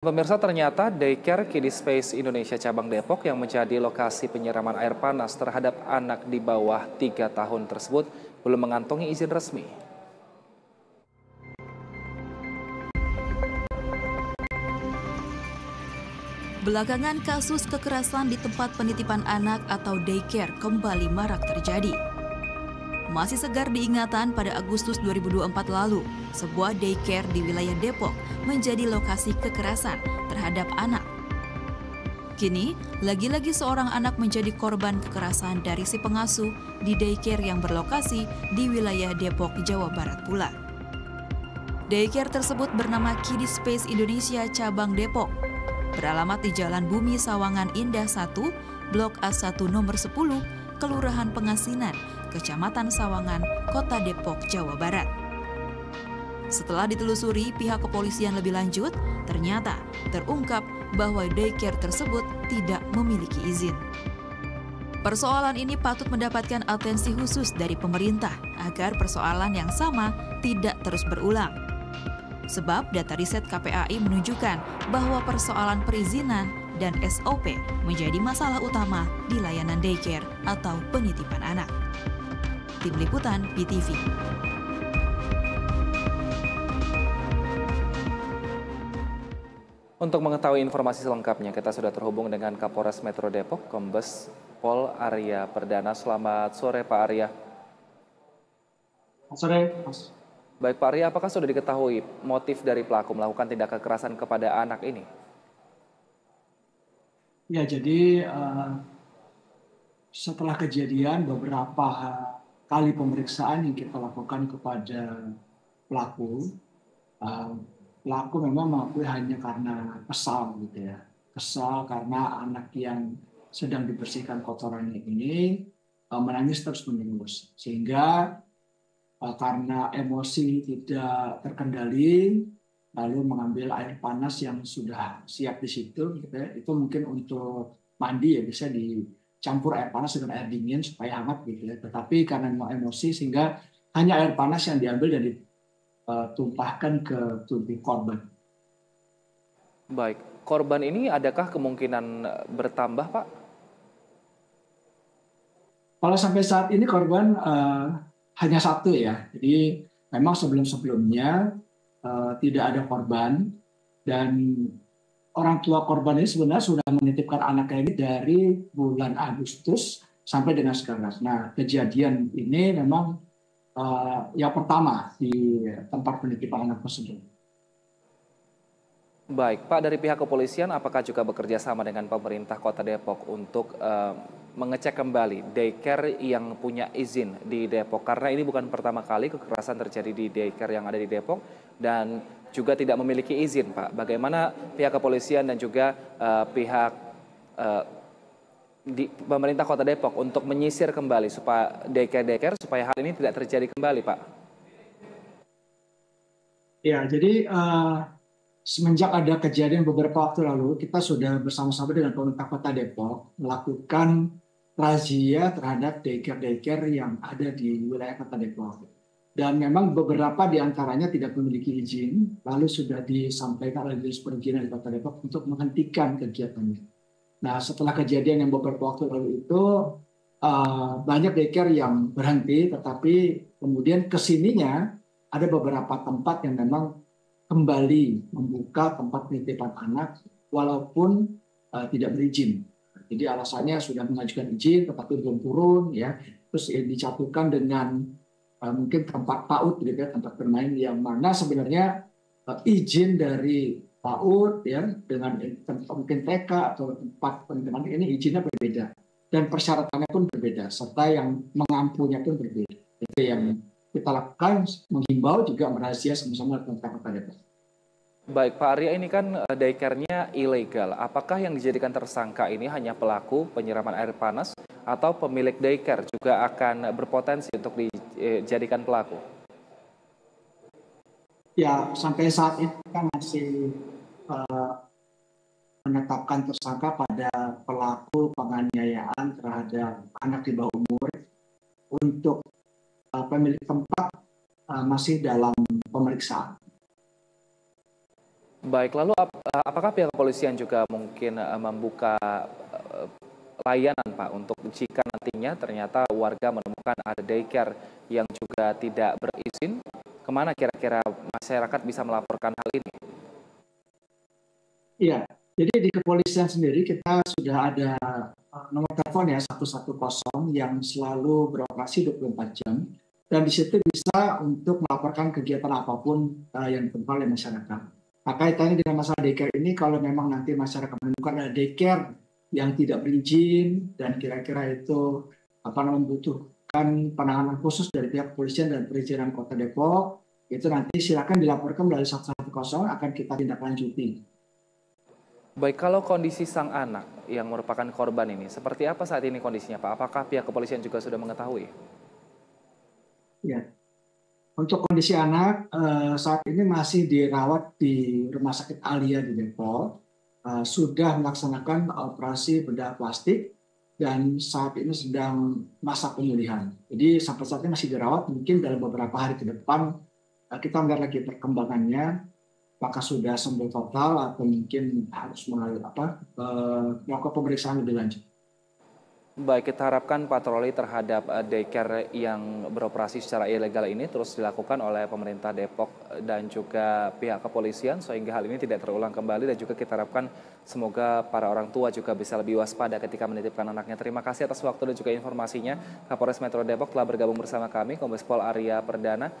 Pemirsa, ternyata Daycare Kids Space Indonesia cabang Depok yang menjadi lokasi penyiraman air panas terhadap anak di bawah 3 tahun tersebut belum mengantongi izin resmi. Belakangan kasus kekerasan di tempat penitipan anak atau daycare kembali marak terjadi. Masih segar diingatan pada Agustus 2024 lalu, sebuah daycare di wilayah Depok menjadi lokasi kekerasan terhadap anak. Kini, lagi-lagi seorang anak menjadi korban kekerasan dari si pengasuh di daycare yang berlokasi di wilayah Depok, Jawa Barat pula. Daycare tersebut bernama Kids Space Indonesia cabang Depok, beralamat di Jalan Bumi Sawangan Indah 1, Blok A1 nomor 10, Kelurahan Pengasinan, Kecamatan Sawangan, Kota Depok, Jawa Barat. Setelah ditelusuri pihak kepolisian lebih lanjut, ternyata terungkap bahwa daycare tersebut tidak memiliki izin. Persoalan ini patut mendapatkan atensi khusus dari pemerintah agar persoalan yang sama tidak terus berulang. Sebab data riset KPAI menunjukkan bahwa persoalan perizinan dan SOP menjadi masalah utama di layanan daycare atau penitipan anak. Tim Liputan PTV. Untuk mengetahui informasi selengkapnya, kita sudah terhubung dengan Kapolres Metro Depok, Kombes Pol Arya Perdana. Selamat sore, Pak Arya. Selamat sore, Mas. Baik, Pak Arya, apakah sudah diketahui motif dari pelaku melakukan tindak kekerasan kepada anak ini? Ya, jadi setelah kejadian beberapa kali pemeriksaan yang kita lakukan kepada pelaku, pelaku memang mengakui hanya karena kesal gitu ya. Kesal karena anak yang sedang dibersihkan kotorannya ini menangis terus-menerus. Sehingga karena emosi tidak terkendali, lalu mengambil air panas yang sudah siap di situ, gitu ya. Itu mungkin untuk mandi ya, bisa dicampur air panas dengan air dingin supaya hangat gitu ya. Tetapi karena emosi sehingga hanya air panas yang diambil dan ditumpahkan ke tubuh korban. Baik, korban ini adakah kemungkinan bertambah, Pak? Kalau sampai saat ini korban hanya satu ya. Jadi memang sebelum-sebelumnya tidak ada korban, dan orang tua korban ini sebenarnya sudah menitipkan anaknya ini dari bulan Agustus sampai dengan sekarang. Nah, kejadian ini memang yang pertama di tempat penitipan anak tersebut. Baik, Pak, dari pihak kepolisian apakah juga bekerja sama dengan pemerintah Kota Depok untuk mengecek kembali daycare yang punya izin di Depok? Karena ini bukan pertama kali kekerasan terjadi di daycare yang ada di Depok dan juga tidak memiliki izin, Pak. Bagaimana pihak kepolisian dan juga pihak di pemerintah Kota Depok untuk menyisir kembali supaya daycare supaya hal ini tidak terjadi kembali, Pak? Ya, jadi semenjak ada kejadian beberapa waktu lalu, kita sudah bersama-sama dengan pemerintah Kota Depok melakukan razia terhadap daycare yang ada di wilayah Kota Depok. Dan memang beberapa di antaranya tidak memiliki izin, lalu sudah disampaikan oleh Dinas Perizinan di Kota Depok untuk menghentikan kegiatannya. Nah, setelah kejadian yang beberapa waktu lalu itu, banyak daycare yang berhenti, tetapi kemudian kesininya ada beberapa tempat yang memang kembali membuka tempat penitipan anak walaupun tidak berizin. Jadi alasannya sudah mengajukan izin tetapi belum turun ya. Terus dicampurkan dengan mungkin tempat PAUD gitu ya, tempat bermain yang mana sebenarnya izin dari PAUD ya dengan mungkin TK atau tempat penitipan ini izinnya berbeda dan persyaratannya pun berbeda serta yang mengampunya pun berbeda. Itu yang kita lakukan, menghimbau juga merazia sama-sama tentang Kota Depok. Baik, Pak Arya, ini kan daycare-nya ilegal. Apakah yang dijadikan tersangka ini hanya pelaku penyiraman air panas atau pemilik daycare juga akan berpotensi untuk dijadikan pelaku? Ya, sampai saat ini kita masih menetapkan tersangka pada pelaku penganiayaan terhadap anak di bawah umur. Untuk pemilik tempat masih dalam pemeriksaan. Baik, lalu apakah pihak kepolisian juga mungkin membuka layanan Pak untuk jika nantinya ternyata warga menemukan ada daycare yang juga tidak berizin, kemana kira-kira masyarakat bisa melaporkan hal ini? Iya, jadi di kepolisian sendiri kita sudah ada nomor telepon ya 110 yang selalu beroperasi 24 jam. Dan di situ bisa untuk melaporkan kegiatan apapun yang ditempat oleh masyarakat. Nah, kaitannya dengan masalah daycare ini, kalau memang nanti masyarakat menemukan ada daycare yang tidak berizin dan kira-kira itu membutuhkan penanganan khusus dari pihak kepolisian dan perizinan Kota Depok, itu nanti silakan dilaporkan melalui 110 akan kita tindak lanjuti. Baik, kalau kondisi sang anak yang merupakan korban ini, seperti apa saat ini kondisinya Pak? Apakah pihak kepolisian juga sudah mengetahui? Ya, untuk kondisi anak saat ini masih dirawat di Rumah Sakit Alia di Depok, sudah melaksanakan operasi bedah plastik dan saat ini sedang masa pemulihan. Jadi sampai saat ini masih dirawat, mungkin dalam beberapa hari ke depan kita melihat lagi perkembangannya, apakah sudah sembuh total atau mungkin harus melakukan pemeriksaan lebih lanjut. Baik, kita harapkan patroli terhadap daycare yang beroperasi secara ilegal ini terus dilakukan oleh pemerintah Depok dan juga pihak kepolisian sehingga hal ini tidak terulang kembali, dan juga kita harapkan semoga para orang tua juga bisa lebih waspada ketika menitipkan anaknya. Terima kasih atas waktu dan juga informasinya. Kapolres Metro Depok telah bergabung bersama kami, Kombes Pol Arya Perdana.